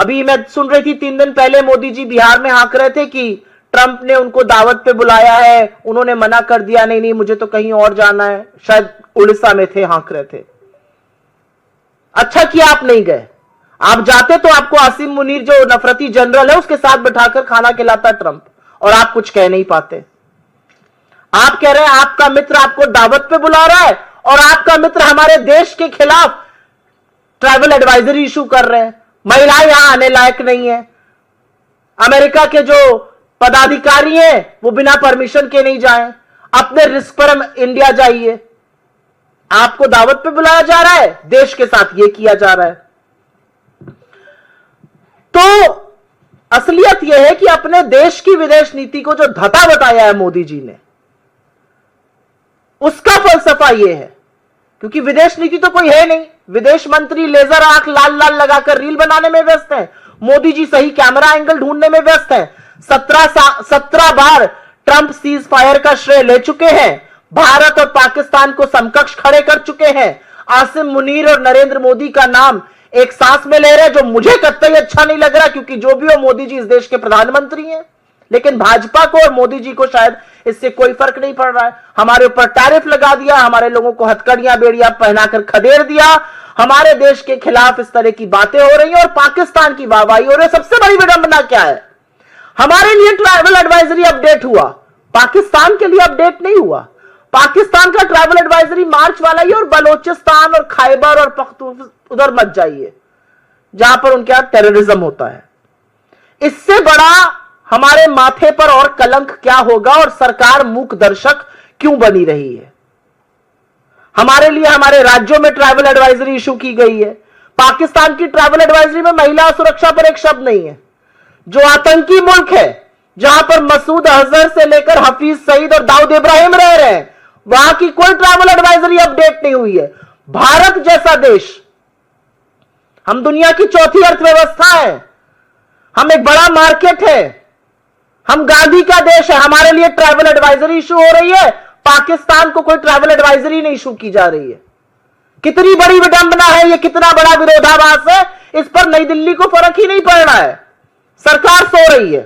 अभी मैं सुन रही थी 3 दिन पहले मोदी जी बिहार में हाँक रहे थे कि ट्रंप ने उनको दावत पे बुलाया है, उन्होंने मना कर दिया, नहीं नहीं मुझे तो कहीं और जाना है। शायद उड़ीसा में थे, हाँक रहे थे। अच्छा किया आप नहीं गए। आप जाते तो आपको आसिम मुनीर जो नफरती जनरल है उसके साथ बैठाकर खाना खिलाता ट्रंप, और आप कुछ कह नहीं पाते। आप कह रहे हैं आपका मित्र आपको दावत पे बुला रहा है और आपका मित्र हमारे देश के खिलाफ ट्रैवल एडवाइजरी इशू कर रहे हैं। महिलाएं यहां आने लायक नहीं है, अमेरिका के जो पदाधिकारी हैं वो बिना परमिशन के नहीं जाएं, अपने रिस्क पर हम इंडिया जाइए। आपको दावत पे बुलाया जा रहा है, देश के साथ ये किया जा रहा है। तो असलियत यह है कि अपने देश की विदेश नीति को जो धता बताया है मोदी जी ने, उसका फलसफा यह है, क्योंकि विदेश नीति तो कोई है नहीं। विदेश मंत्री लेजर आंख लाल लाल लगाकर रील बनाने में व्यस्त हैं, मोदी जी सही कैमरा एंगल ढूंढने में व्यस्त हैं। 17 बार ट्रंप सीज फायर का श्रेय ले चुके हैं, भारत और पाकिस्तान को समकक्ष खड़े कर चुके हैं। आसिम मुनीर और नरेंद्र मोदी का नाम एक सांस में ले रहे हैं, जो मुझे कतई अच्छा नहीं लग रहा, क्योंकि जो भी हो मोदी जी इस देश के प्रधानमंत्री हैं। लेकिन भाजपा को और मोदी जी को शायद इससे कोई फर्क नहीं पड़ रहा है। हमारे ऊपर टैरिफ लगा दिया, हमारे लोगों को हथकड़ियां बेड़ियां पहनाकर खदेड़ दिया, हमारे देश के खिलाफ इस तरह की बातें हो रही हैं और पाकिस्तान की वाहवाही हो रही है। सबसे बड़ी विडंबना क्या है, हमारे लिए ट्रैवल एडवाइजरी अपडेट हुआ, पाकिस्तान के लिए अपडेट नहीं हुआ। पाकिस्तान का ट्रैवल एडवाइजरी मार्च वाला ही, और बलोचिस्तान और खैबर और पख्तून उधर मत जाइए जहां पर उनके यहां टेररिज्म होता है। इससे बड़ा हमारे माथे पर और कलंक क्या होगा, और सरकार मूक दर्शक क्यों बनी रही है। हमारे लिए हमारे राज्यों में ट्रैवल एडवाइजरी इशू की गई है, पाकिस्तान की ट्रैवल एडवाइजरी में महिला सुरक्षा पर एक शब्द नहीं है। जो आतंकी मुल्क है, जहां पर मसूद अजहर से लेकर हफीज सईद और दाऊद इब्राहिम रह रहे हैं, वहां की कोई ट्रैवल एडवाइजरी अपडेट नहीं हुई है। भारत जैसा देश, हम दुनिया की चौथी अर्थव्यवस्था है, हम एक बड़ा मार्केट है, हम गांधी का देश है, हमारे लिए ट्रैवल एडवाइजरी इशू हो रही है, पाकिस्तान को कोई ट्रैवल एडवाइजरी नहीं इशू की जा रही है। कितनी बड़ी विडंबना है ये, कितना बड़ा विरोधाभास है, इस पर नई दिल्ली को फर्क ही नहीं पड़ रहा है। सरकार सो रही है।